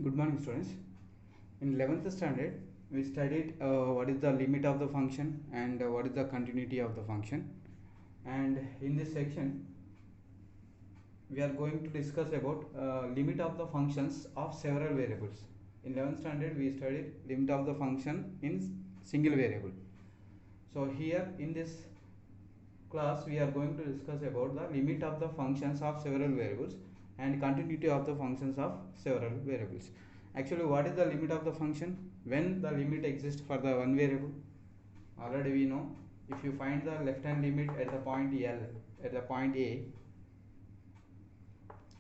Good morning, students. In 11th standard, we studied what is the limit of the function and what is the continuity of the function. And in this section, we are going to discuss about limit of the functions of several variables. In 11th standard, we studied limit of the function in single variable. So here in this class, we are going to discuss about the limit of the functions of several variables and continuity of the functions of several variables. Actually, what is the limit of the function? When the limit exists for the one variable, already we know, if you find the left hand limit at the point L, at the point A,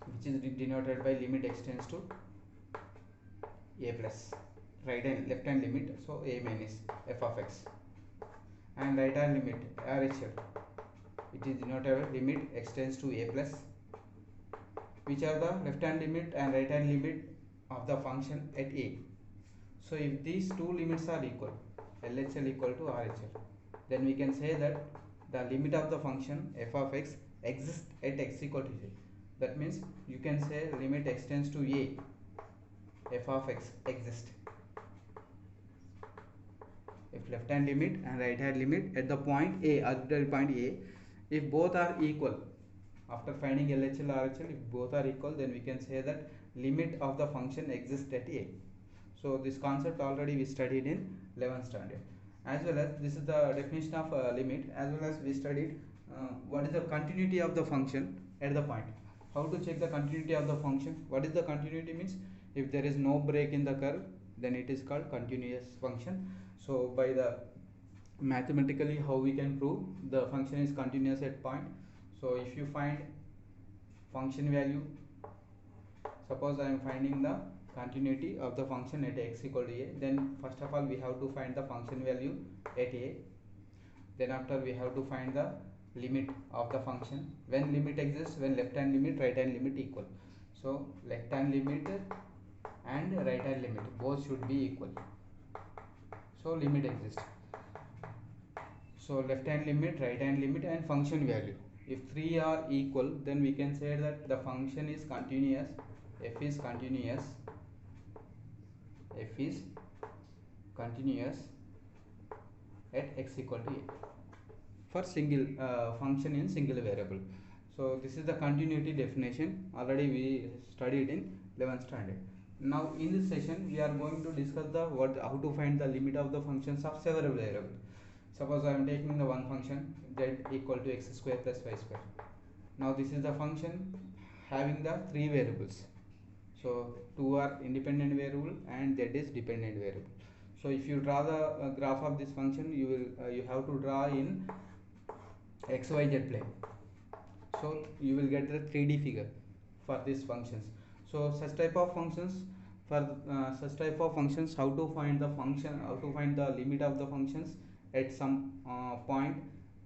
which is denoted by limit extends to A plus, right hand left hand limit, so A minus f of x, and right hand limit RHL, it is denoted by limit extends to A plus, which are the left hand limit and right hand limit of the function at A. So if these two limits are equal, LHL equal to RHL, then we can say that the limit of the function f of x exists at x equal to a. That means you can say limit extends to a, f of x exists if left hand limit and right hand limit at the point a, arbitrary point a, if both are equal. After finding LHL RHL, if both are equal, then we can say that limit of the function exists at a. So this concept already we studied in 11th standard. As well as this is the definition of limit, as well as we studied what is the continuity of the function at the point. How to check the continuity of the function? What is the continuity means? If there is no break in the curve, then it is called continuous function. So by the mathematically how we can prove the function is continuous at point. So if you find function value, suppose I am finding the continuity of the function at x equal to a, then first of all we have to find the function value at a. Then after we have to find the limit of the function. When limit exists, when left hand limit, right hand limit equal. So left hand limit and right hand limit both should be equal. So limit exists. So left hand limit, right hand limit and function value. If three are equal, then we can say that the function is continuous, f is continuous, f is continuous at x equal to a for single function in single variable. So this is the continuity definition, already we studied in 11th standard. Now in this session we are going to discuss the how to find the limit of the functions of several variables. Suppose I am taking the one function z equal to x square plus y square. Now this is the function having the three variables. So two are independent variable and z is dependent variable. So if you draw the graph of this function, you have to draw in xyz plane. So you will get the 3D figure for these functions. So such type of functions, how to find the function, how to find the limit of the functions at some point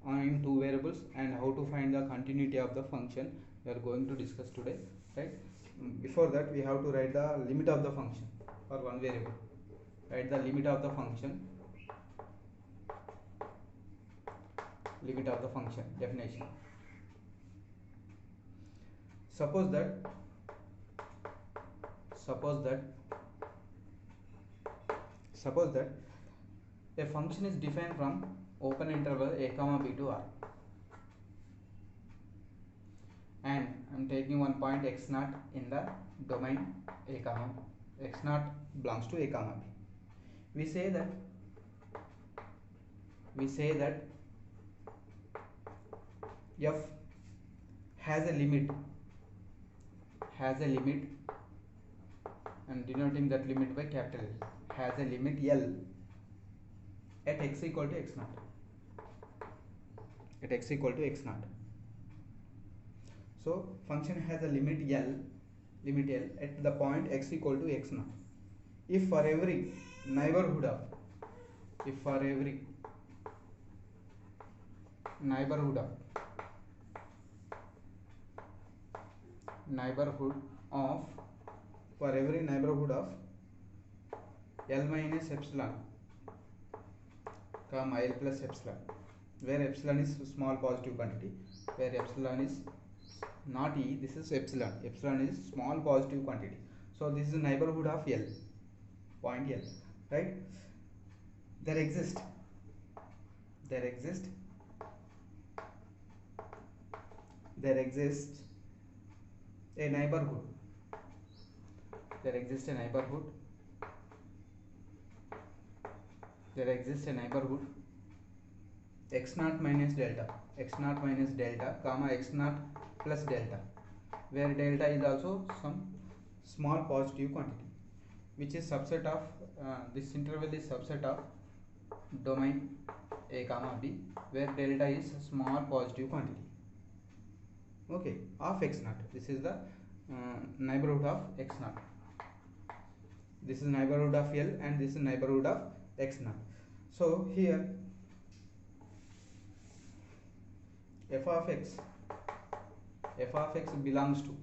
in two variables, and how to find the continuity of the function, we are going to discuss today, right? Before that we have to write the limit of the function for one variable. Write the limit of the function, limit of the function definition. Suppose that a function is defined from open interval a comma b to r, and I am taking one point x naught in the domain a comma x naught belongs to a comma b. We say that f has a limit, and denoting that limit by capital L, has a limit L at x equal to x naught, So function has a limit L at the point x equal to x naught. If for every neighborhood of L minus epsilon comma L plus epsilon, where epsilon is small positive quantity, where epsilon is not E, this is epsilon is small positive quantity. So this is the neighborhood of L, point L, right? There exists there exists a neighborhood there exists a neighborhood x naught minus delta comma x naught plus delta, where delta is also some small positive quantity, which is subset of this interval is subset of domain a comma b, where delta is small positive quantity, okay, of x naught. This is the neighborhood of x naught. This is neighborhood of L and this is neighborhood of x naught. So here f of x belongs to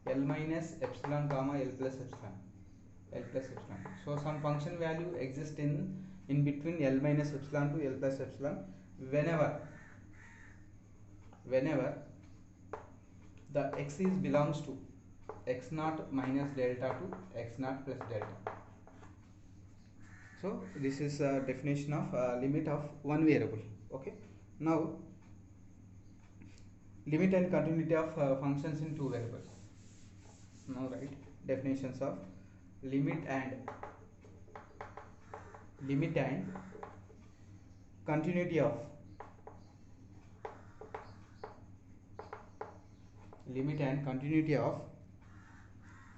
L minus epsilon comma L plus epsilon. So some function value exists in between L minus epsilon to L plus epsilon whenever the x is belongs to x naught minus delta to x naught plus delta. So this is a definition of limit of one variable. Okay, now limit and continuity of functions in two variables. Now write definitions of limit and continuity of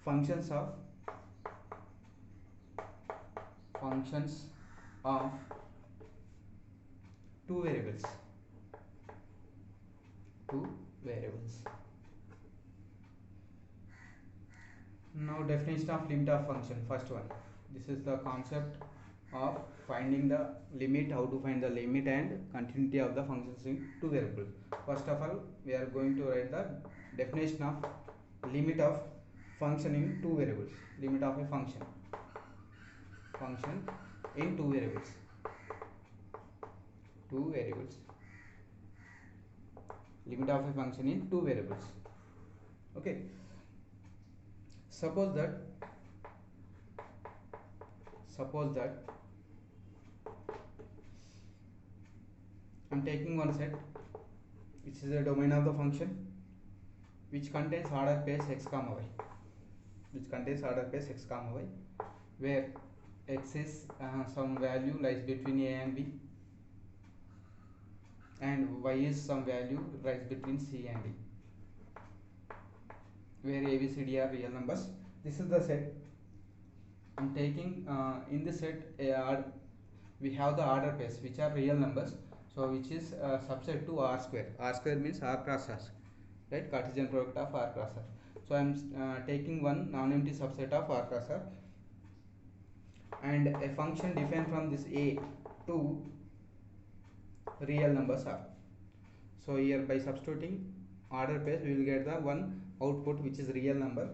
functions of two variables. Now definition of limit of function. First one, this is the concept of finding the limit, how to find the limit and continuity of the functions in two variables. First of all, we are going to write the definition of limit of function in two variables. Limit of a function in two variables. Limit of a function in two variables. Okay, suppose that I'm taking one set which is a domain of the function which contains order space x comma y, where x is some value lies between a and b, and y is some value lies between c and d, where a, b, c, d are real numbers. This is the set I'm taking. In this set we have the order pairs which are real numbers, so which is subset to R square. R square means R cross R, right? Cartesian product of R cross R. So I am taking one non-empty subset of R cross R, and a function defined from this A to real numbers R. So here by substituting order pairs we will get the one output which is real number.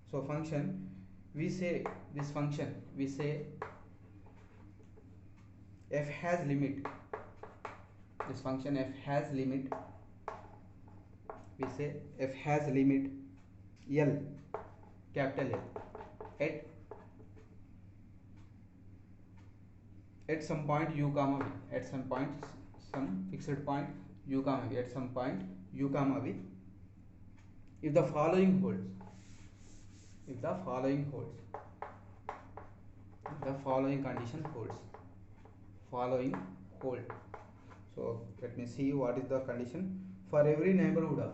So function, we say this function, we say f has limit. This function f has limit, we say f has limit L, capital L, at some point u comma v, at some point, some fixed point u comma v, at some point u comma v, if the following holds, if the following condition holds, hold. So let me see what is the condition. For every neighborhood of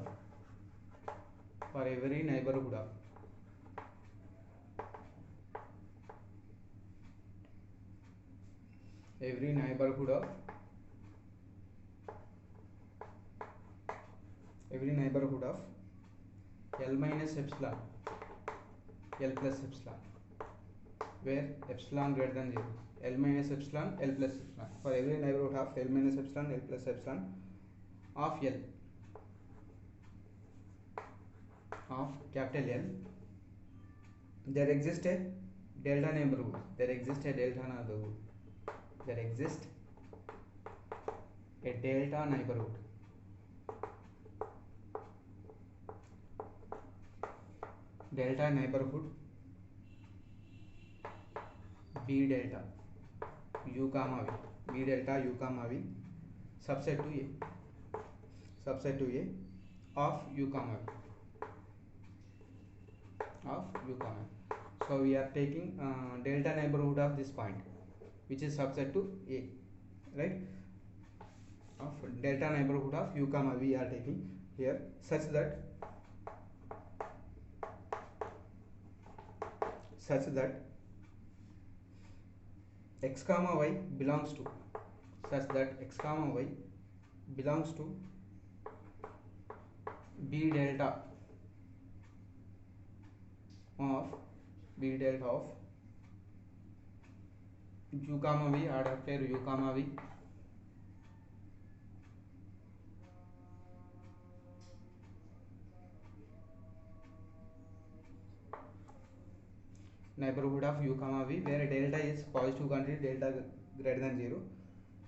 L minus epsilon, L plus epsilon, where epsilon greater than 0, L minus epsilon, L plus epsilon. For every neighborhood of L minus epsilon, L plus epsilon of L, of capital L, there exists a delta neighborhood. There exists a delta neighborhood. Delta neighborhood b delta u comma v, b delta u comma v subset to a, subset to a of u comma v, of u comma v. So we are taking delta neighborhood of this point, which is subset to a, right? Of delta neighborhood of u comma v are taking here, such that x comma y belongs to, such that x comma y belongs to b delta of u comma v, order pair u comma v, neighborhood of u comma v, where delta is positive quantity, delta greater than 0.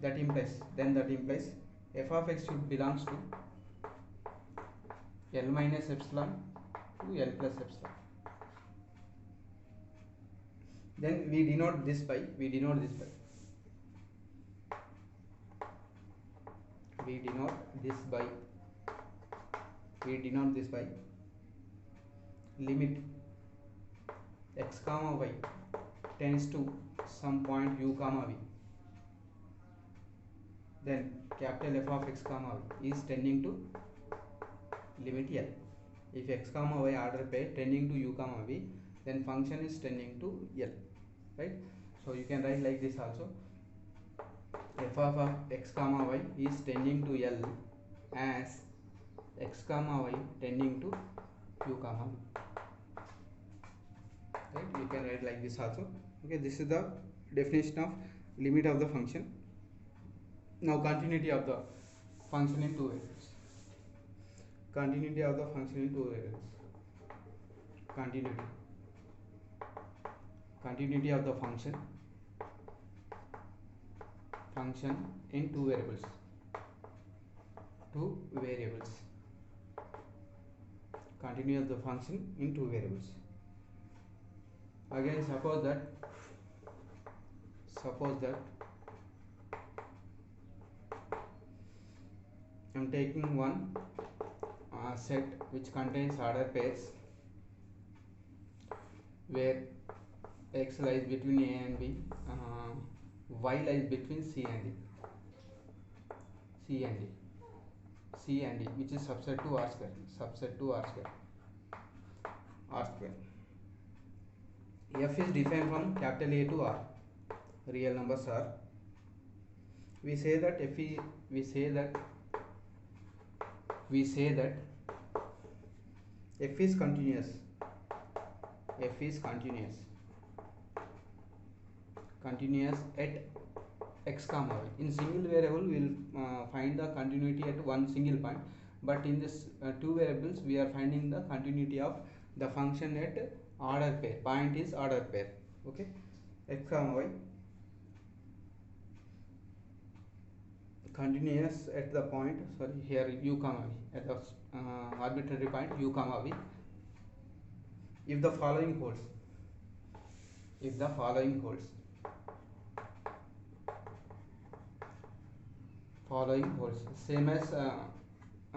That implies f of x should belongs to L minus epsilon to L plus epsilon. Then we denote this by limit x comma y tends to some point u comma v, then capital F of x comma y is tending to limit L. If x comma y order pair tending to u comma v, then function is tending to L, right? So you can write like this also, f of x comma y is tending to L as x comma y tending to u comma v, right? You can write like this also. Okay, this is the definition of limit of the function. Now continuity of the function in two variables. Continuity of the function in two variables. Continuity of the function in two variables. Continuity of the function in two variables. Again, suppose that I am taking one set which contains order pairs where x lies between a and b, y lies between c and d, which is subset to r square. F is defined from capital A to R. Real numbers are. We say that F is continuous. Continuous at x comma y. In single variable, we will find the continuity at one single point, but in this two variables, we are finding the continuity of the function at order pair. Point is order pair. Okay, x comma y continuous at the point, here u comma v, at the arbitrary point u comma v, if the following holds. Same as a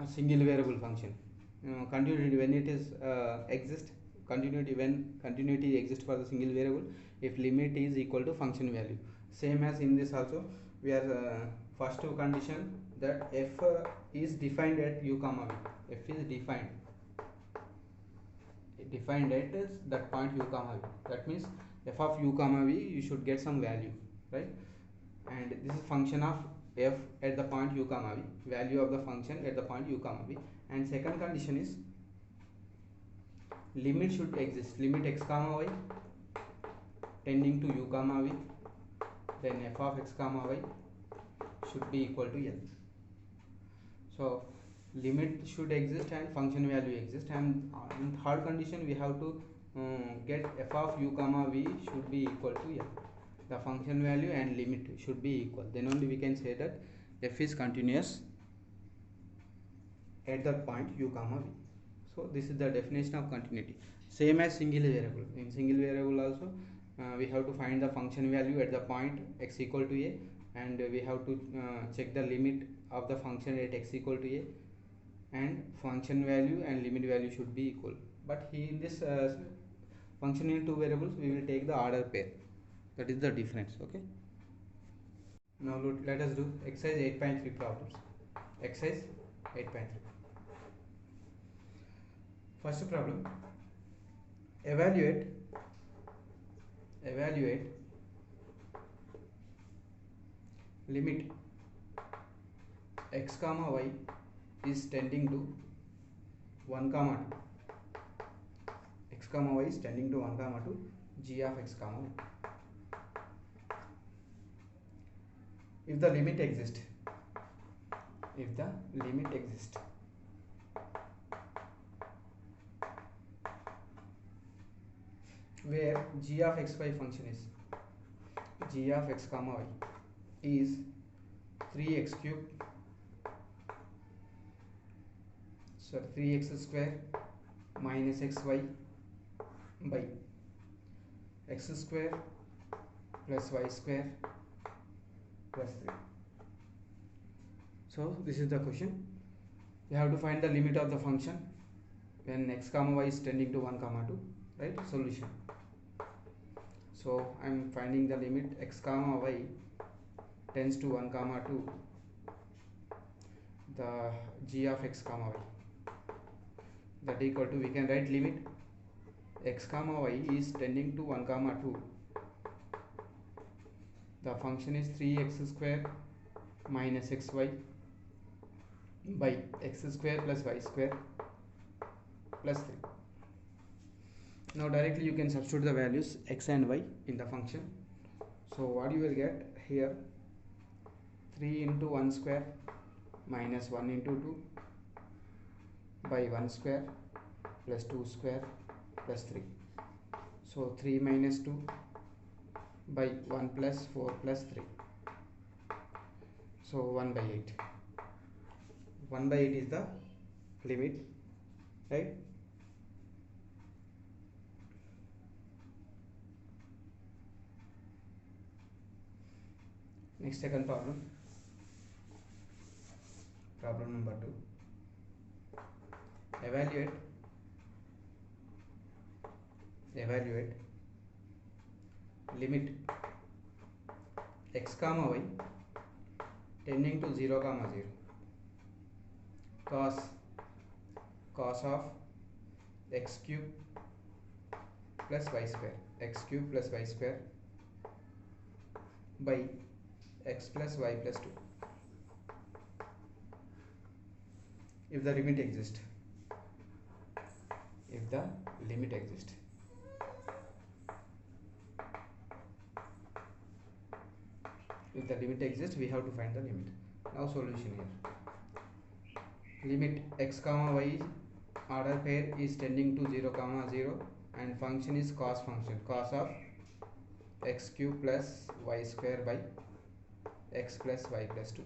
single variable function. Continuity when it is when continuity exists for the single variable, if limit is equal to function value. Same as in this also, we are first two condition that f is defined at u comma v. F is defined at that point u comma v. That means f of u comma v, you should get some value, right? And this is function of f at the point u comma v, value of the function at the point u comma v. And second condition is limit should exist, limit x comma y tending to u comma v, then f of x comma y should be equal to L. So limit should exist and function value exist, and in third condition we have to get f of u comma v should be equal to L. The function value and limit should be equal, then only we can say that f is continuous at that point u comma v. So this is the definition of continuity. Same as single variable. In single variable also, we have to find the function value at the point x equal to a, and we have to check the limit of the function at x equal to a, and function value and limit value should be equal. But here in this function in two variables, we will take the order pair. That is the difference. Okay, now let us do exercise 8.3 problems. Exercise 8.3. First problem, evaluate limit x comma y is tending to 1 comma 2. X comma y is tending to 1 comma 2, g of x comma y. If the limit exists, where g of xy function is g of x comma y is 3x cube, so 3x square minus xy by x square plus y square plus 3. So this is the question. We have to find the limit of the function when x comma y is tending to 1 comma 2, right? Solution. So I am finding the limit x comma y tends to 1 comma 2, the g of x comma y, that equal to, we can write limit x comma y is tending to 1 comma 2, the function is 3x square minus xy by x square plus y square plus 3. Now directly you can substitute the values x and y in the function. So what you will get here, 3 into 1 square minus 1 into 2 by 1 square plus 2 square plus 3. So 3 minus 2 by 1 plus 4 plus 3. So 1 by 8. 1 by 8 is the limit, right? Next, second problem. Problem number 2. Evaluate limit x comma y tending to 0 comma 0 cos of x cube plus y square by x plus y plus 2. If the limit exists, we have to find the limit. Now solution here. Limit x comma y order pair is tending to 0 comma 0, and function is cos of x cube plus y square by x plus y plus 2.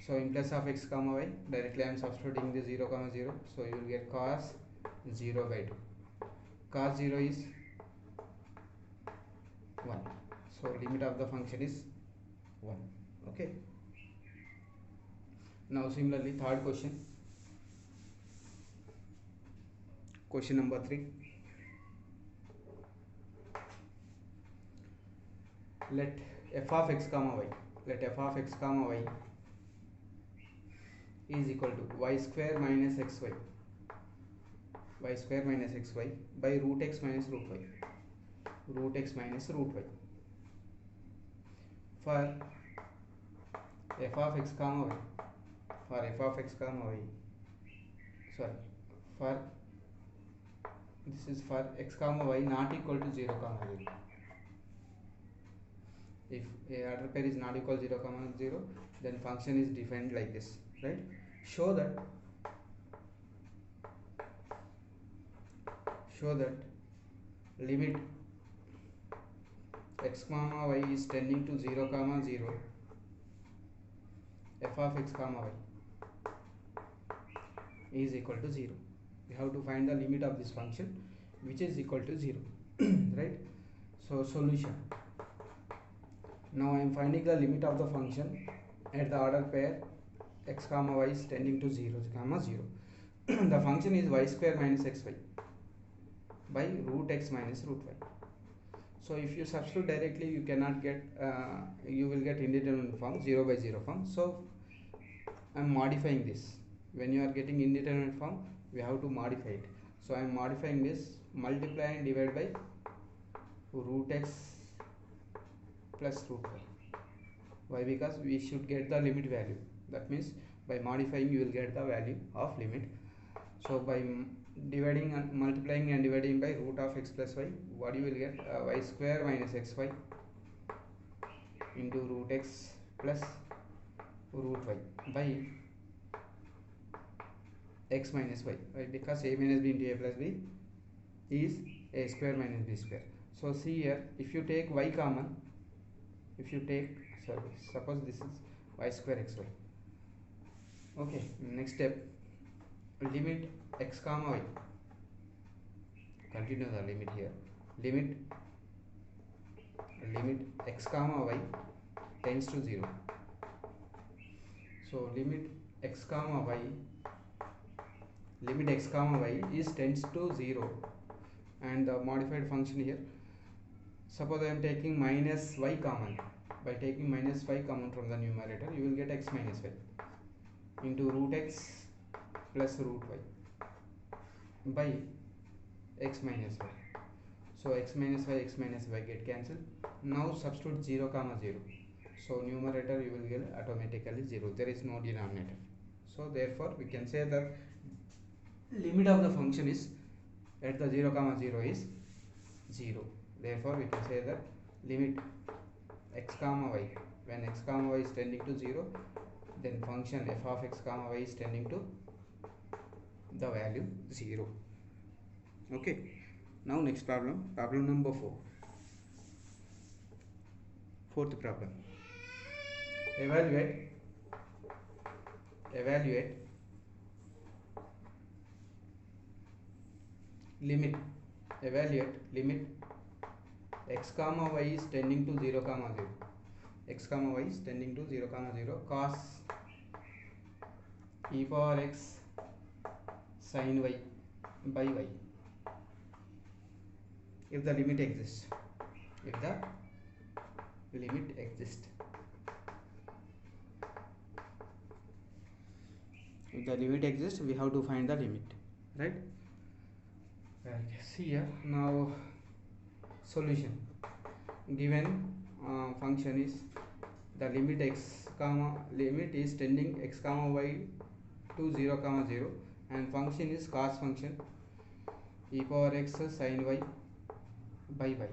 So in place of x comma y, directly I am substituting the 0 comma 0, so you will get cos 0 by 2. Cos 0 is 1, so limit of the function is 1. Okay. Now similarly, third question, question number 3. Let f of x comma y is equal to y square minus xy by root x minus root y. For f of x comma y, for this is for x comma y not equal to 0 comma 0. If a order pair is not equal to 0 comma 0, then function is defined like this, right? Show that limit x comma y is tending to 0 comma 0, f of x comma y is equal to 0. We have to find the limit of this function which is equal to 0 right? So solution. Now I am finding the limit of the function at the order pair x comma y is tending to 0 comma 0. The function is y square minus xy by root x minus root y. So if you substitute directly, you cannot get you will get indeterminate form, 0 by 0 form. So I am modifying this. When you are getting indeterminate form, we have to modify it. So I am modifying this, multiply and divide by root x plus root y. Why? Because we should get the limit value. That means by modifying you will get the value of limit. So by dividing and multiplying and dividing by root of x plus y, what you will get? Y square minus xy into root x plus root y by x minus y. Right? Because a minus b into a plus b is a square minus b square. So see here, if you take y common, if you take, suppose this is y square xy. Okay, next step, limit x comma y. Continue the limit here. Limit x comma y tends to 0. So limit x comma y is tends to 0, and the modified function here, suppose I am taking minus y common. By taking minus y common from the numerator, you will get x minus y into root x plus root y by x minus y. So x minus y get cancelled. Now substitute 0 comma 0. So numerator you will get automatically 0. There is no denominator. So therefore we can say that limit of the function is at the 0 comma 0 is 0. Therefore we can say that limit x comma y, when x comma y is tending to 0, then function f of x comma y is tending to the value 0. Okay, now next problem number 4. Fourth problem, evaluate limit x comma y is tending to 0 comma 0. X comma y is tending to 0 comma 0 cos e power x sin y by y, if the limit exists. If the limit exists, we have to find the limit, right? See here, now solution. Given function is the limit is tending x comma y to 0 comma 0, and function is cos function e power x sin y by y.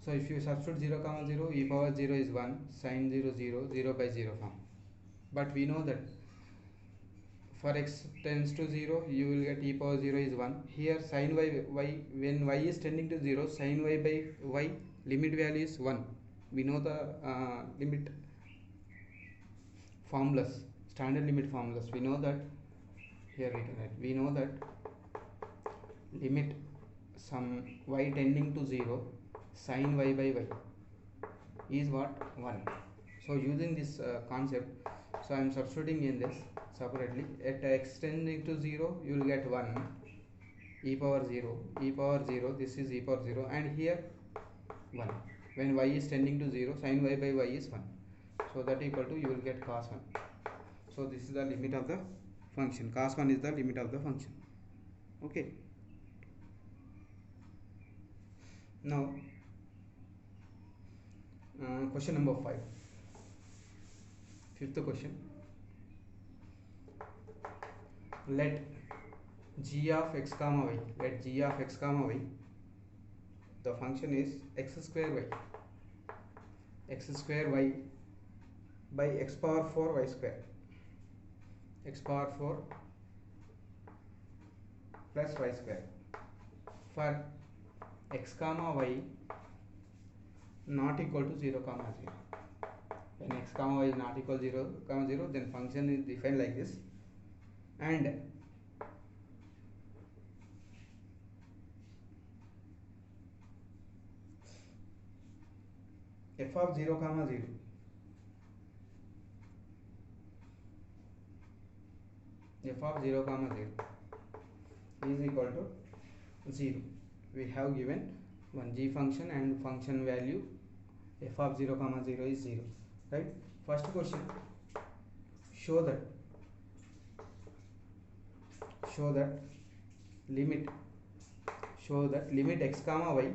So if you substitute 0 comma 0, e power 0 is 1, sin 0 0, 0 by 0 form. But we know that for x tends to 0, you will get e power 0 is 1. Here sin y, when y is tending to 0, sin y by y limit value is 1. We know the limit formulas, standard limit formulas. We know that here we can write. We know that limit some y tending to 0, sin y by y is what? 1. So using this concept, so I am substituting in this separately. At x tending to 0, you will get 1 e power 0, this is e power 0, and here 1. When y is tending to 0, sin y by y is 1. So that equal to, you will get cos 1. So this is the limit of the function. Cos 1 is the limit of the function. Okay. Now question number 5. Fifth question. Let g of x comma y, the function is x square y by x power 4 y square, x power 4 plus y square, for x comma y not equal to 0 comma 0. When x comma y is not equal to 0 comma 0, then function is defined like this, and f of 0 comma 0 f of 0 comma 0 is equal to 0. We have given one g function and function value f of 0 comma 0 is 0, right? First question, show that limit x comma y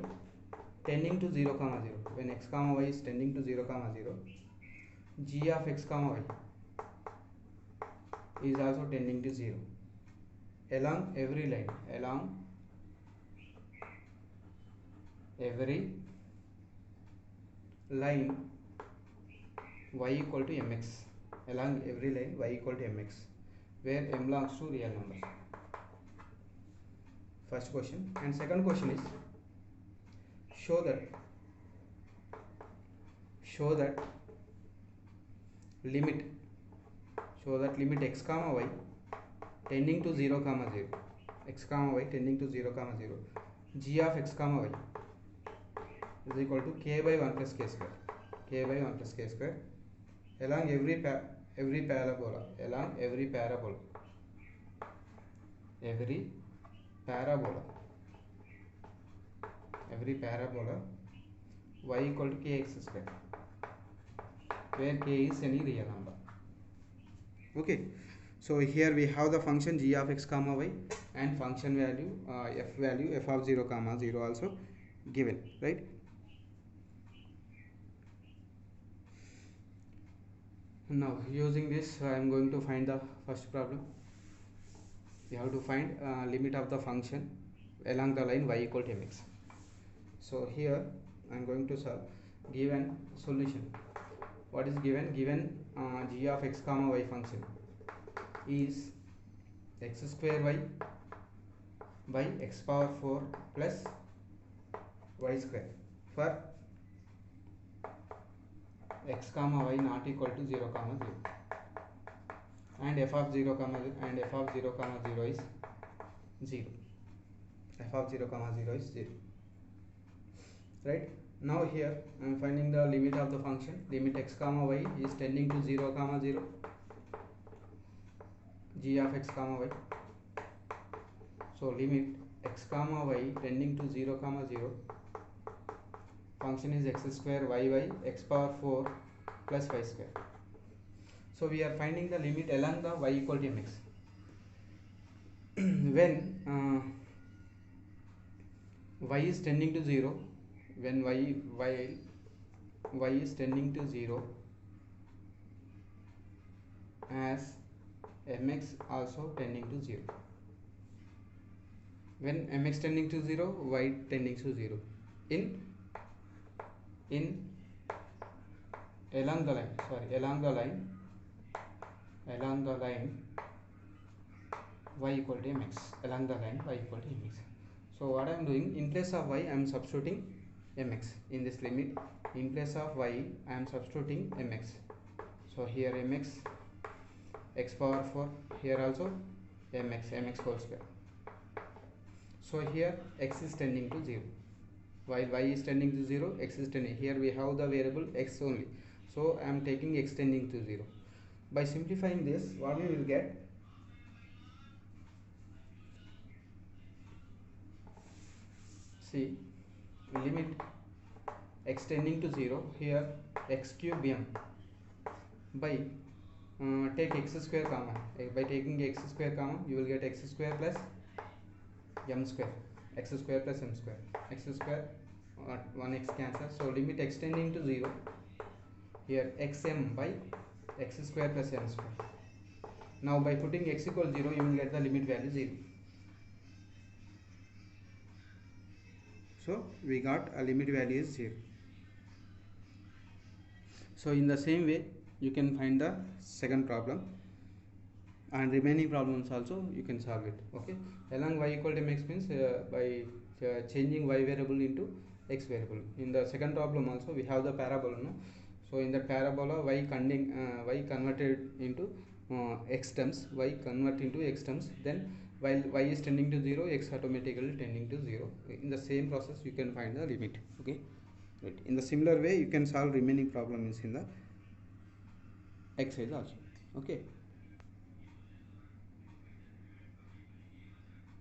tending to 0 comma 0, when x comma y is tending to 0 comma 0, g of x comma y is also tending to 0 along every line, y equal to mx, along every line y equal to mx, where m belongs to real numbers. First question. And second question is, show that limit x comma y tending to 0 comma 0, x comma y tending to 0 comma 0, g of x comma y is equal to k by 1 plus k square, along every parabola y equal to kx square, where k is any real number. Okay, so here we have the function g of x comma y and function value f of 0 comma 0 also given, right? Now using this I am going to find the first problem. We have to find limit of the function along the line y equal to mx. So here I am going to solve given solution. What is given? G of x comma y function is x square y by x power 4 plus y square for x comma y not equal to 0 comma 0, and f of 0 comma 0 is 0. F of 0 comma 0 is 0, right? Now here I am finding the limit of the function. Limit x comma y is tending to 0 comma 0, g of x comma y. So limit x comma y tending to 0 comma 0, function is x square y by x power 4 plus y square. So we are finding the limit along the y equal to mx. When y is tending to 0, when y is tending to 0, as mx also tending to 0. When mx tending to 0, y tending to 0. Along the line y equal to mx, so what I am doing, in place of y I am substituting mx in this limit. In place of y I am substituting mx, so here mx x power 4, here also mx whole square. So here x is tending to 0, while y is tending to 0, x is tending. Here we have the variable x only, so I am taking x tending to 0. By simplifying this, what we will get? See, limit x tending to 0, here x cube m by take x square common. By taking x square common, you will get x square plus m square, x square plus m square, x square 1x cancel. So limit x tending to 0, here xm by x square plus m square. Now by putting x equal 0, you will get the limit value 0. So we got a limit value is 0. So in the same way you can find the second problem, and remaining problems also you can solve it. Okay, along y equal to mx means by changing y variable into x variable. In the second problem also we have the parabola, no? So in the parabola y converted into x terms, then while y is tending to 0, x automatically tending to 0. In the same process you can find the limit. Okay. Right. In the similar way you can solve remaining problem is in the exercise also. Okay.